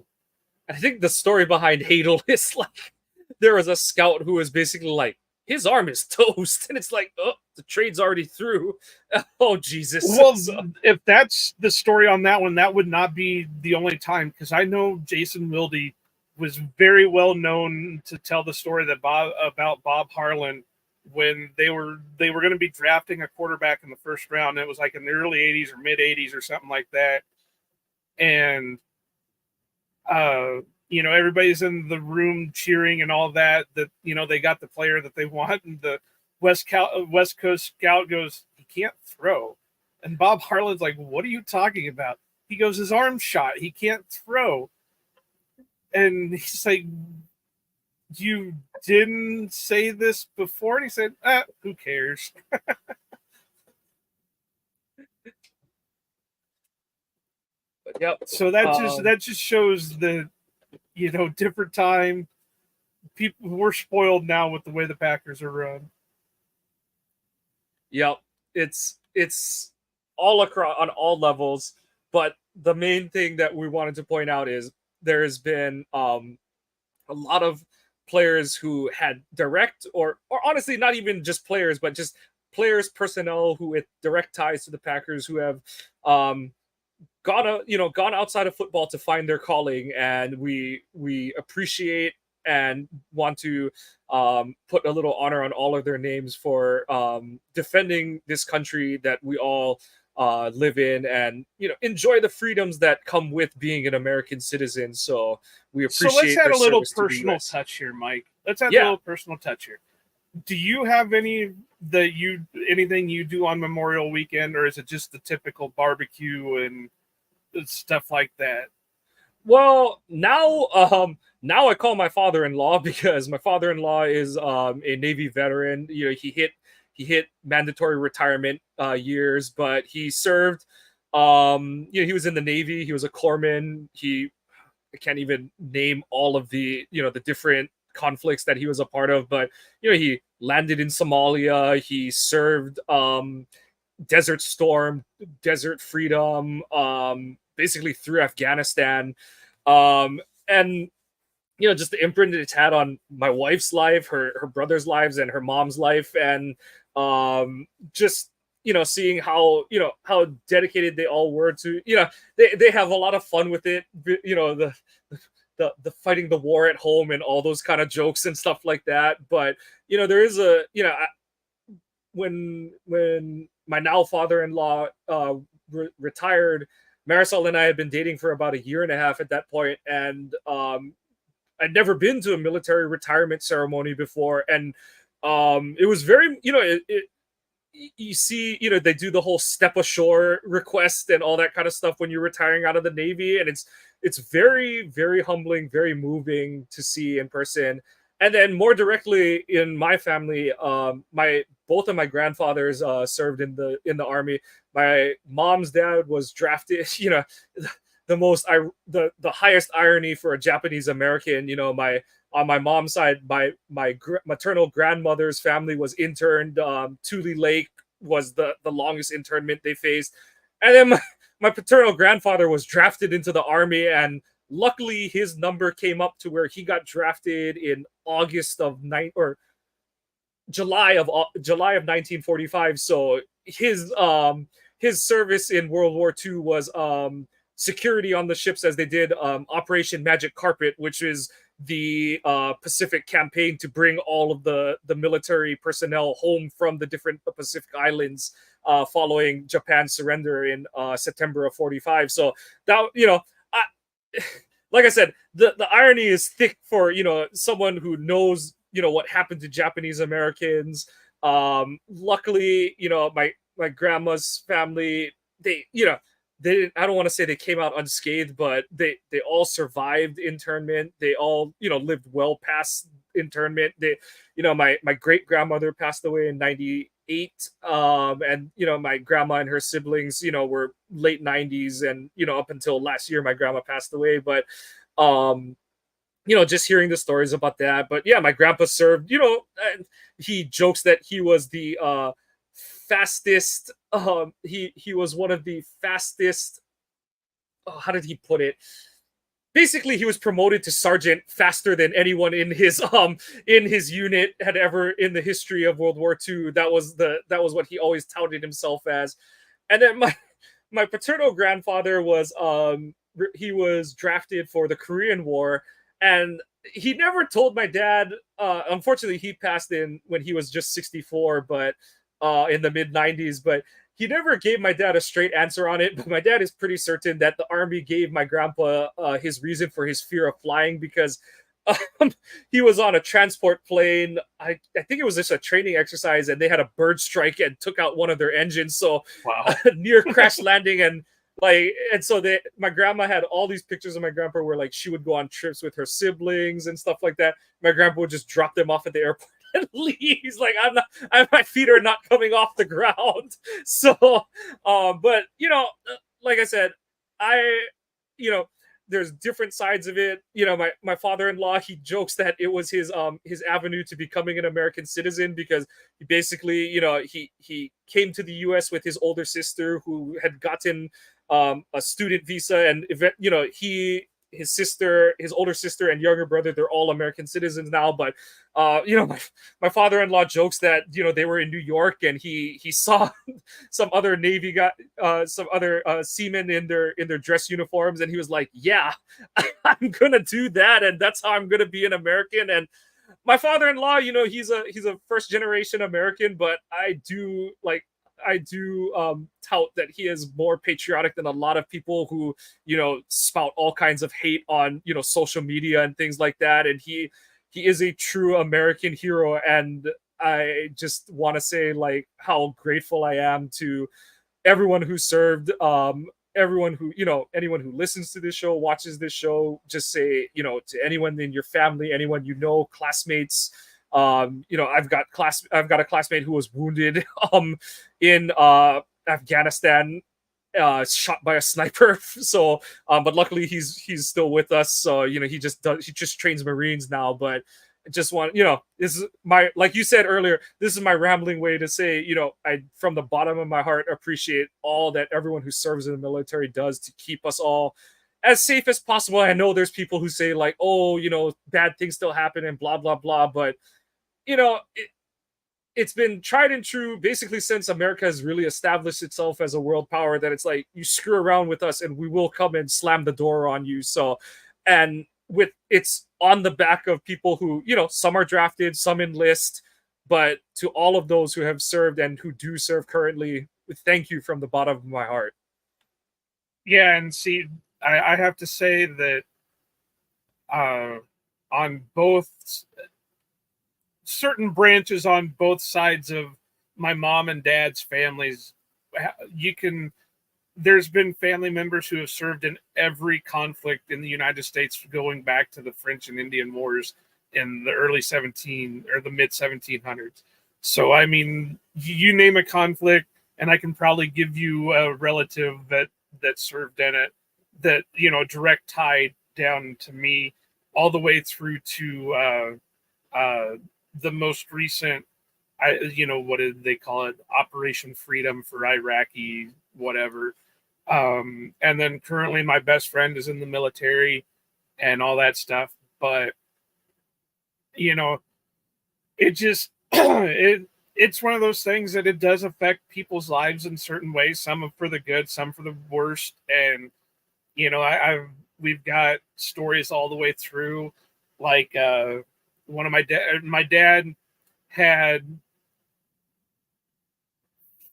[SPEAKER 1] I think the story behind Hadle is like, there was a scout who was basically like, his arm is toast, and it's like, oh, the trade's already through. Oh, Jesus.
[SPEAKER 2] Well, if that's the story on that one, that would not be the only time, because I know Jason Wilde was very well known to tell the story that about Bob Harlan when they were going to be drafting a quarterback in the first round. It was like in the early 80s or mid 80s or something like that. And everybody's in the room cheering and all that they got the player that they want, and the West Coast scout goes, he can't throw. And Bob Harlan's like, what are you talking about? He goes, his arm's shot, he can't throw. And he's like, you didn't say this before? And he said, who cares?
[SPEAKER 1] Yep.
[SPEAKER 2] So that just shows the different time. People, we're spoiled now with the way the Packers are run.
[SPEAKER 1] Yep. It's all across on all levels, but the main thing that we wanted to point out is there has been a lot of players who had direct or honestly not even just players, but just players, personnel who with direct ties to the Packers who have gone outside of football to find their calling, and we appreciate and want to put a little honor on all of their names for defending this country that we all live in, and enjoy the freedoms that come with being an American citizen. So we appreciate.
[SPEAKER 2] So let's add a little personal
[SPEAKER 1] US.
[SPEAKER 2] touch here, Mike. Let's add a little personal touch here. Do you have anything you do on Memorial Weekend, or is it just the typical barbecue and stuff like that?
[SPEAKER 1] Well, now I call my father-in-law because my father-in-law is a Navy veteran. He hit mandatory retirement years, but he served. He was in the Navy. He was a corpsman. I can't even name all of the the different conflicts that he was a part of, but he landed in Somalia. He served Desert Storm, Desert Freedom, basically through Afghanistan, and just the imprint that it's had on my wife's life, her brother's lives, and her mom's life, and just seeing how dedicated they all were to they have a lot of fun with it, the fighting the war at home and all those kind of jokes and stuff like that. But there is when my now father-in-law retired, Marisol and I had been dating for about a year and a half at that point, and I'd never been to a military retirement ceremony before, and it was very you see they do the whole step ashore request and all that kind of stuff when you're retiring out of the Navy, and it's very, very humbling, very moving to see in person. And then more directly in my family, both of my grandfathers served in the Army. My mom's dad was drafted. The highest irony for a Japanese American. On my mom's side, my maternal grandmother's family was interned. Tule Lake was the longest internment they faced, and then my paternal grandfather was drafted into the Army, and luckily his number came up to where he got drafted in July of 1945. So his service in World War II was security on the ships as they did Operation Magic Carpet, which is the Pacific campaign to bring all of the military personnel home from the different Pacific islands following Japan's surrender in September of 45. So that like I said, the irony is thick for someone who knows what happened to Japanese Americans. Luckily, my grandma's family, they didn't, I don't want to say they came out unscathed, but they all survived internment. They all lived well past internment. My great grandmother passed away in 98, and my grandma and her siblings were late 90s, and up until last year my grandma passed away. But just hearing the stories about that. But yeah, my grandpa served. He jokes that he was the fastest. He was one of the fastest. How did he put it? Basically, he was promoted to sergeant faster than anyone in his unit had ever in the history of World War II. That was what he always touted himself as. And then my paternal grandfather was he was drafted for the Korean War, And he never told my dad. Unfortunately, he passed in when he was just 64, but in the mid 90s. But he never gave my dad a straight answer on it. But my dad is pretty certain that the army gave my grandpa his reason for his fear of flying because um, he was on a transport plane. I think it was just a training exercise, and they had a bird strike and took out one of their engines. So
[SPEAKER 2] Wow.
[SPEAKER 1] near crash landing, and so my grandma had all these pictures of my grandpa where like she would go on trips with her siblings and stuff like that. My grandpa would just drop them off at the airport and leave. He's like, my feet are not coming off the ground. So, but like I said, I, you know, there's different sides of it. My father-in-law, he jokes that it was his avenue to becoming an American citizen because he basically, he came to the US with his older sister who had gotten a student visa, and his older sister and younger brother, they're all American citizens now. But my father-in-law jokes that they were in New York and he saw some other Navy guy, some other seamen in their dress uniforms, and he was like, "Yeah, I'm gonna do that, and that's how I'm gonna be an American." And my father-in-law, he's a first generation American, but I do tout that he is more patriotic than a lot of people who spout all kinds of hate on social media and things like that. And he is a true American hero, and I just want to say like how grateful I am to everyone who served, everyone who anyone who listens to this show, watches this show. Just say to anyone in your family, anyone classmates. I've got a classmate who was wounded in Afghanistan, shot by a sniper. So but luckily he's still with us. So he just trains Marines now. But just want this is my, like you said earlier, this is my rambling way to say I from the bottom of my heart appreciate all that everyone who serves in the military does to keep us all as safe as possible. I know there's people who say like, oh, bad things still happen and blah blah blah, but it's been tried and true basically since America has really established itself as a world power, that it's like, you screw around with us and we will come and slam the door on you. So, and with it's on the back of people who, some are drafted, some enlist, but to all of those who have served and who do serve currently, thank you from the bottom of my heart.
[SPEAKER 2] Yeah, and see, I have to say that on both certain branches on both sides of my mom and dad's families, there's been family members who have served in every conflict in the United States going back to the French and Indian Wars in the early the mid 1700s. So I mean, you name a conflict and I can probably give you a relative that served in it, that direct tie down to me, all the way through to the most recent, what did they call it? Operation Freedom for Iraqi, whatever. And then currently my best friend is in the military and all that stuff. But, it just, it's one of those things that it does affect people's lives in certain ways, some for the good, some for the worst. And, we've got stories all the way through, like, one of my dad had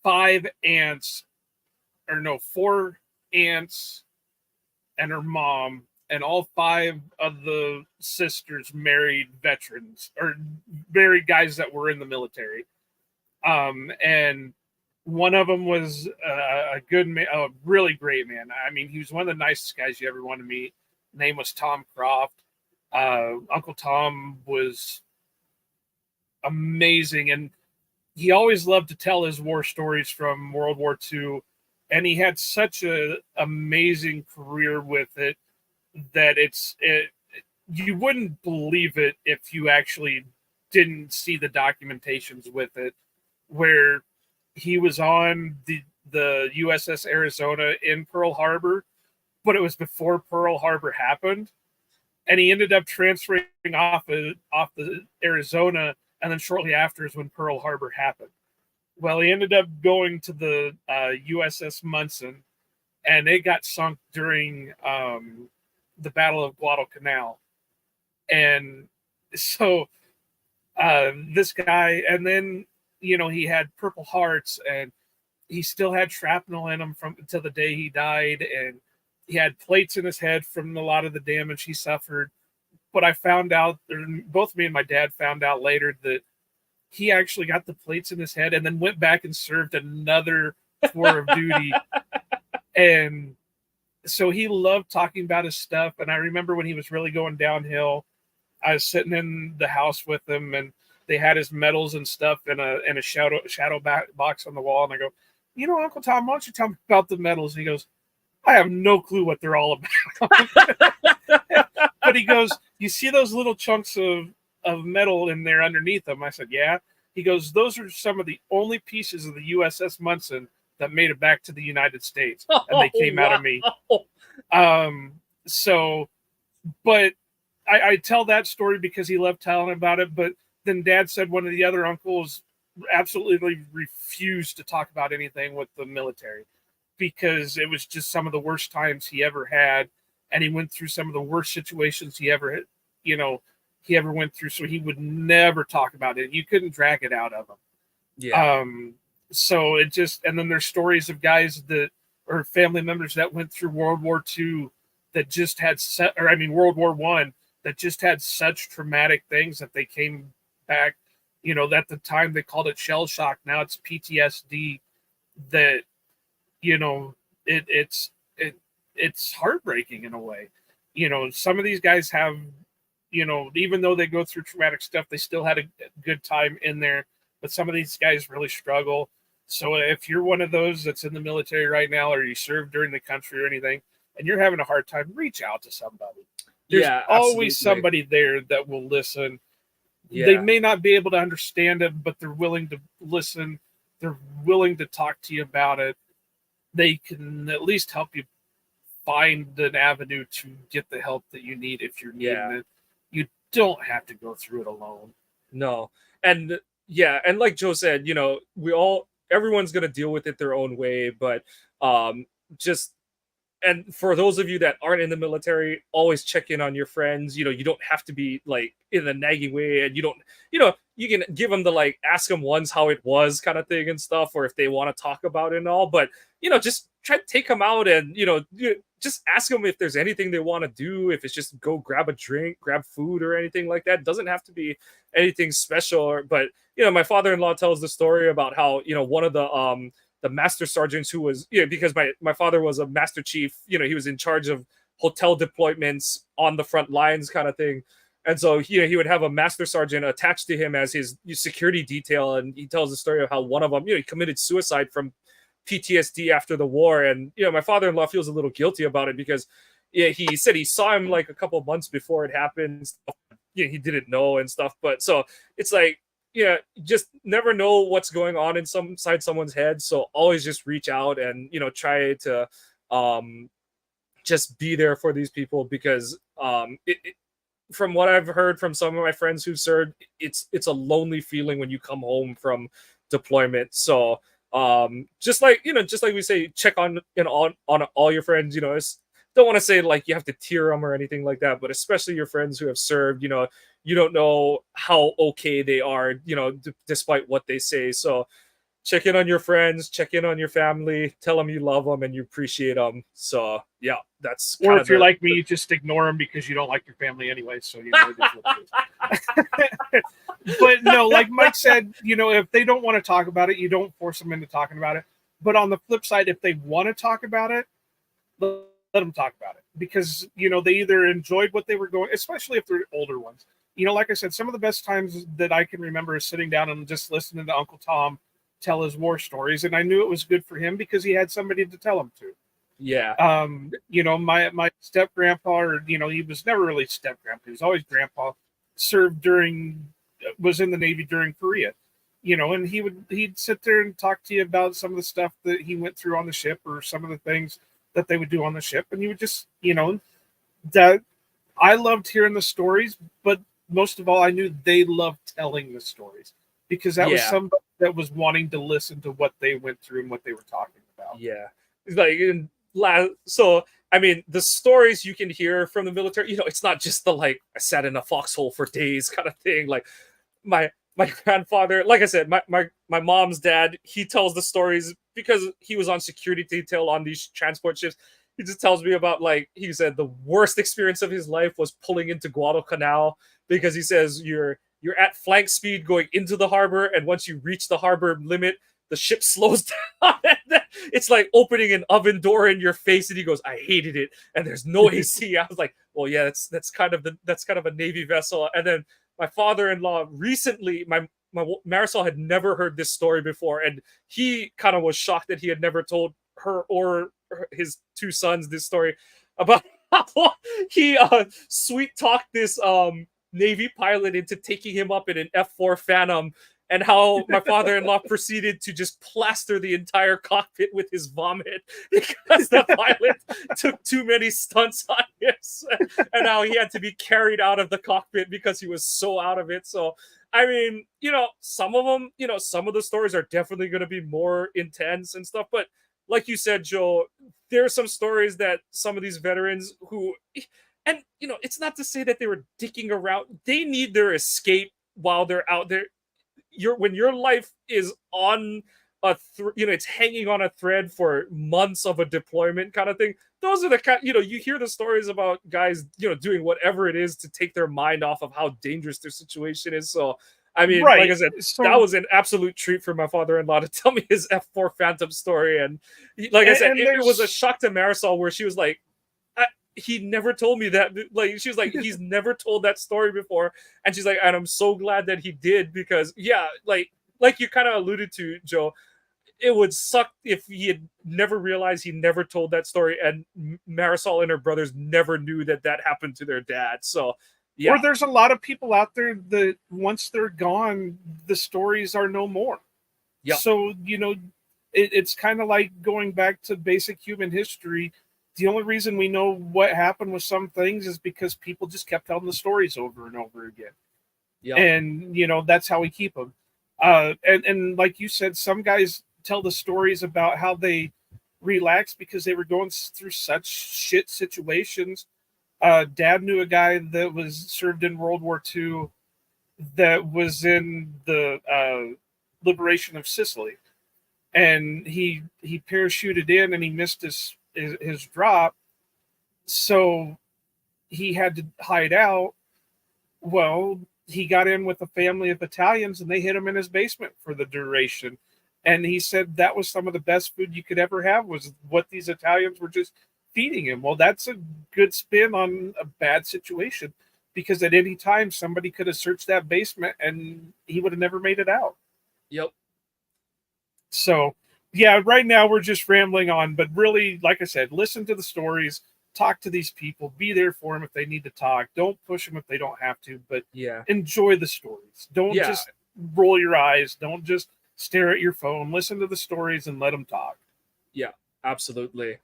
[SPEAKER 2] 4 aunts and her mom, and all 5 of the sisters married veterans or married guys that were in the military. And one of them was a good man, a really great man. I mean, he was one of the nicest guys you ever want to meet. Name was Tom Croft. Uncle Tom was amazing, and he always loved to tell his war stories from World War II, and he had such an amazing career with it that you wouldn't believe it if you actually didn't see the documentations with it, where he was on the USS Arizona in Pearl Harbor, but it was before Pearl Harbor happened, and he ended up transferring off the Arizona, and then shortly after is when Pearl Harbor happened. Well, he ended up going to the USS Munson, and it got sunk during the Battle of Guadalcanal. And so this guy, and then he had Purple Hearts, and he still had shrapnel in him from until the day he died, and he had plates in his head from a lot of the damage he suffered. But I found out, both me and my dad found out later, that he actually got the plates in his head and then went back and served another tour of duty. And so he loved talking about his stuff. And I remember when he was really going downhill, I was sitting in the house with him, and they had his medals and stuff in a shadow box on the wall. And I go, Uncle Tom, why don't you tell me about the medals? And he goes, I have no clue what they're all about. But he goes, you see those little chunks of metal in there underneath them? I said, yeah. He goes, those are some of the only pieces of the USS Munson that made it back to the United States, and they came out of me. So, but I tell that story because he loved telling about it. But then Dad said one of the other uncles absolutely refused to talk about anything with the military because it was just some of the worst times he ever had, and he went through some of the worst situations he ever went through. So he would never talk about it. You couldn't drag it out of him.
[SPEAKER 1] Yeah.
[SPEAKER 2] So it just, and then there's stories of guys that, or family members that went through World War II that just had World War I, that just had such traumatic things that they came back. At the time they called it shell shock. Now it's PTSD. That it's heartbreaking in a way. Some of these guys have, even though they go through traumatic stuff, they still had a good time in there. But some of these guys really struggle. So if you're one of those that's in the military right now, or you served during the country or anything, and you're having a hard time, reach out to somebody. There's always somebody there that will listen. Yeah. They may not be able to understand it, but they're willing to listen. They're willing to talk to you about it. They can at least help you find an avenue to get the help that you need if you're needing it. You don't have to go through it alone.
[SPEAKER 1] No. And and like Joe said, everyone's going to deal with it their own way, but and for those of you that aren't in the military, always check in on your friends. You don't have to be like in a nagging way, and you can give them the ask them once how it was kind of thing and stuff, or if they want to talk about it and all. But just try to take them out, and just ask them if there's anything they want to do. If it's just go grab a drink, grab food, or anything like that. It doesn't have to be anything special. But my father-in-law tells the story about how one of the master sergeants who was, because my father was a master chief, he was in charge of hotel deployments on the front lines kind of thing. And so he would have a master sergeant attached to him as his security detail. And he tells the story of how one of them, he committed suicide from PTSD after the war. And, my father-in-law feels a little guilty about it because he said he saw him like a couple of months before it happened. He didn't know and stuff. But so it's like, just never know what's going on inside someone's head. So always just reach out and, try to just be there for these people because from what I've heard from some of my friends who served, it's a lonely feeling when you come home from deployment. So just like we say, check on all your friends. Don't want to say like you have to tier them or anything like that, but especially your friends who have served, you don't know how okay they are, despite what they say. So check in on your friends, check in on your family, tell them you love them and you appreciate them. So yeah, that's
[SPEAKER 2] or if you're like me, you just ignore them because you don't like your family anyway. So but no, like Mike said, if they don't want to talk about it, you don't force them into talking about it. But on the flip side, if they want to talk about it, let them talk about it because they either enjoyed what they were going, especially if they're older ones. Like I said, some of the best times that I can remember is sitting down and just listening to Uncle Tom tell his war stories, and I knew it was good for him because he had somebody to tell him to.
[SPEAKER 1] Yeah.
[SPEAKER 2] My step grandpa, or he was never really step grandpa, he was always grandpa, was in the Navy during Korea. And he'd sit there and talk to you about some of the stuff that he went through on the ship or some of the things that they would do on the ship. And you would just, that I loved hearing the stories, but most of all, I knew they loved telling the stories because that was somebody that was wanting to listen to what they went through and what they were talking about.
[SPEAKER 1] Yeah. It's like, so I mean, the stories you can hear from the military, it's not just the like I sat in a foxhole for days kind of thing. Like my grandfather, like I said, my mom's dad, he tells the stories because he was on security detail on these transport ships. He just tells me about, like, he said the worst experience of his life was pulling into Guadalcanal, because he says you're at flank speed going into the harbor, and once you reach the harbor limit, the ship slows down. It's like opening an oven door in your face. And he goes, I hated it, and there's no AC. I was like, well, yeah, that's kind of a Navy vessel. And then my father-in-law recently, my Marisol had never heard this story before, and he kind of was shocked that he had never told her or his two sons this story about how he sweet talked this Navy pilot into taking him up in an F4 Phantom, and how my father-in-law proceeded to just plaster the entire cockpit with his vomit because the pilot took too many stunts on him, and how he had to be carried out of the cockpit because he was so out of it. So, I mean, some of them, some of the stories are definitely going to be more intense and stuff, but like you said, Joe, there are some stories that some of these veterans who, and it's not to say that they were dicking around. They need their escape while they're out there. When your life is on it's hanging on a thread for months of a deployment kind of thing. Those are the kind, you hear the stories about guys, doing whatever it is to take their mind off of how dangerous their situation is. So, I mean,
[SPEAKER 2] Right.
[SPEAKER 1] like I said, that was an absolute treat for my father-in-law to tell me his F4 Phantom story. And like I said, it was a shock to Marisol, where she was like, he never told me that. Like, she was like, he's never told that story before. And she's like, and I'm so glad that he did, because yeah, like you kind of alluded to, Joe, it would suck if he had never realized he never told that story, and Marisol and her brothers never knew that happened to their dad. So yeah.
[SPEAKER 2] Or there's a lot of people out there that once they're gone, the stories are no more.
[SPEAKER 1] Yep.
[SPEAKER 2] So, it's kind of like going back to basic human history. The only reason we know what happened with some things is because people just kept telling the stories over and over again.
[SPEAKER 1] Yep.
[SPEAKER 2] And, that's how we keep them. And like you said, some guys tell the stories about how they relaxed because they were going through such shit situations. Dad knew a guy that was served in World War II that was in the liberation of Sicily, and he parachuted in and he missed his drop, so he had to hide out. Well, he got in with a family of Italians, and they hid him in his basement for the duration. And he said that was some of the best food you could ever have, was what these Italians were just feeding him. Well, that's a good spin on a bad situation, because at any time somebody could have searched that basement and he would have never made it out.
[SPEAKER 1] Yep.
[SPEAKER 2] So, yeah, right now we're just rambling on, but really, like I said, listen to the stories, talk to these people, be there for them if they need to talk. Don't push them if they don't have to, but enjoy the stories. Don't just roll your eyes. Don't just stare at your phone. Listen to the stories and let them talk.
[SPEAKER 1] Yeah, absolutely.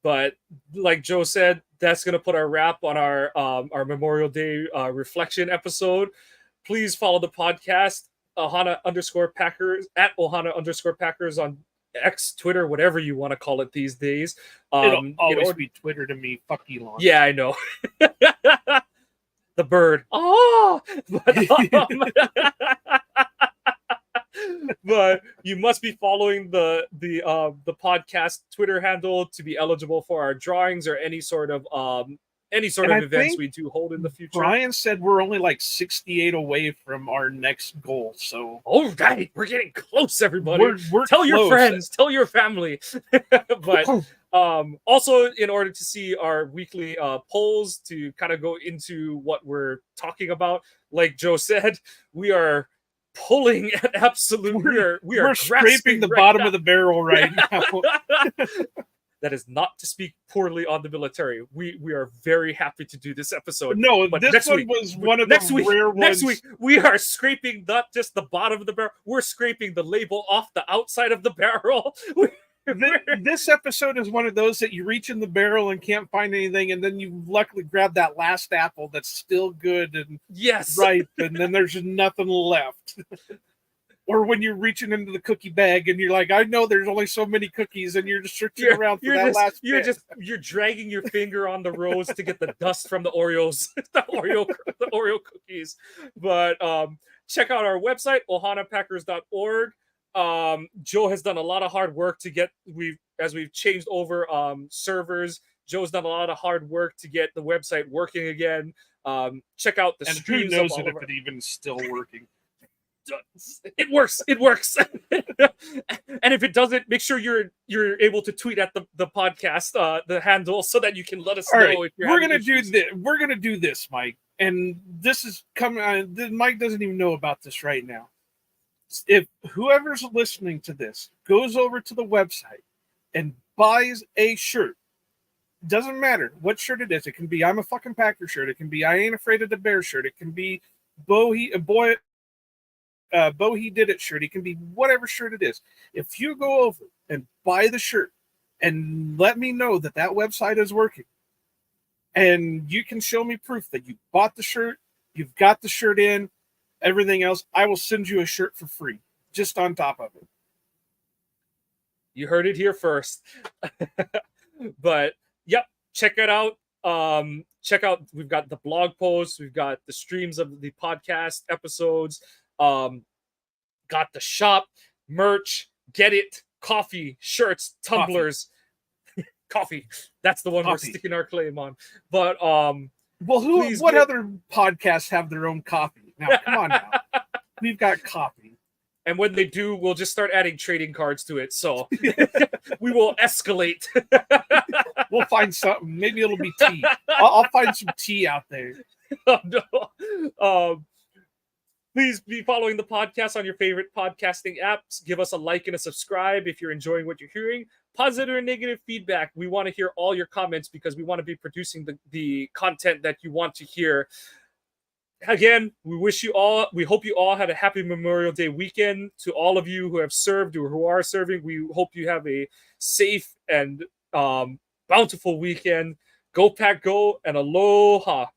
[SPEAKER 1] But like Joe said, that's going to put our wrap on our Memorial Day reflection episode. Please follow the podcast, Ohana_Packers, at Ohana_Packers on X, Twitter, whatever you want to call it these days.
[SPEAKER 2] It'll always be Twitter to me. Fuck Elon.
[SPEAKER 1] Yeah, I know. The bird. Oh! But you must be following the podcast Twitter handle to be eligible for our drawings or any sort of events we do hold in the future.
[SPEAKER 2] Brian said we're only like 68 away from our next goal. So
[SPEAKER 1] all right, we're getting close, everybody. We're tell close. Your friends, tell your family. But also, in order to see our weekly polls to kind of go into what we're talking about, like Joe said, we are pulling at absolute. We're
[SPEAKER 2] scraping the bottom of the barrel right now.
[SPEAKER 1] That is not to speak poorly on the military. We are very happy to do this episode.
[SPEAKER 2] No, but this one was one of the rare ones.
[SPEAKER 1] Next week, we are scraping not just the bottom of the barrel. We're scraping the label off the outside of the barrel.
[SPEAKER 2] This episode is one of those that you reach in the barrel and can't find anything, and then you luckily grab that last apple that's still good and ripe, and then there's nothing left. Or when you're reaching into the cookie bag and you're like, I know there's only so many cookies, and you're just searching around for that last bit.
[SPEAKER 1] You're dragging your finger on the rose to get the dust from the Oreos, the Oreo cookies. But check out our website, ohanapackers.org. Joe has done a lot of hard work to get as we've changed over servers. Joe's done a lot of hard work to get the website working again. Check out the
[SPEAKER 2] and
[SPEAKER 1] streams.
[SPEAKER 2] Who knows if it even still working?
[SPEAKER 1] It works. And if it doesn't, make sure you're able to tweet at the podcast the handle so that you can let us know.
[SPEAKER 2] Right.
[SPEAKER 1] If you're
[SPEAKER 2] We're gonna do this. We're gonna do this, Mike. And this is coming. Mike doesn't even know about this right now. If whoever's listening to this goes over to the website and buys a shirt, doesn't matter what shirt it is. It can be I'm a fucking Packer shirt. It can be I ain't afraid of the bear shirt. It can be Bo he did it shirt. It can be whatever shirt it is. If you go over and buy the shirt and let me know that website is working, and you can show me proof that you bought the shirt, you've got the shirt in, everything else, I will send you a shirt for free, just on top of it.
[SPEAKER 1] You heard it here first. But yep, check it out. We've got the blog posts, we've got the streams of the podcast episodes, got the shop, merch, get it, coffee, shirts, tumblers, coffee. That's the one we're sticking our claim on. But what
[SPEAKER 2] other podcasts have their own coffee? Now, come on now. We've got coffee.
[SPEAKER 1] And when they do, we'll just start adding trading cards to it. So we will escalate.
[SPEAKER 2] We'll find something. Maybe it'll be tea. I'll find some tea out there.
[SPEAKER 1] Oh, no. Please be following the podcast on your favorite podcasting apps. Give us a like and a subscribe if you're enjoying what you're hearing. Positive or negative feedback. We want to hear all your comments because we want to be producing the content that you want to hear. Again, we hope you all had a happy Memorial Day weekend. To all of you who have served or who are serving, we hope you have a safe and bountiful weekend. Go Pack Go, and aloha.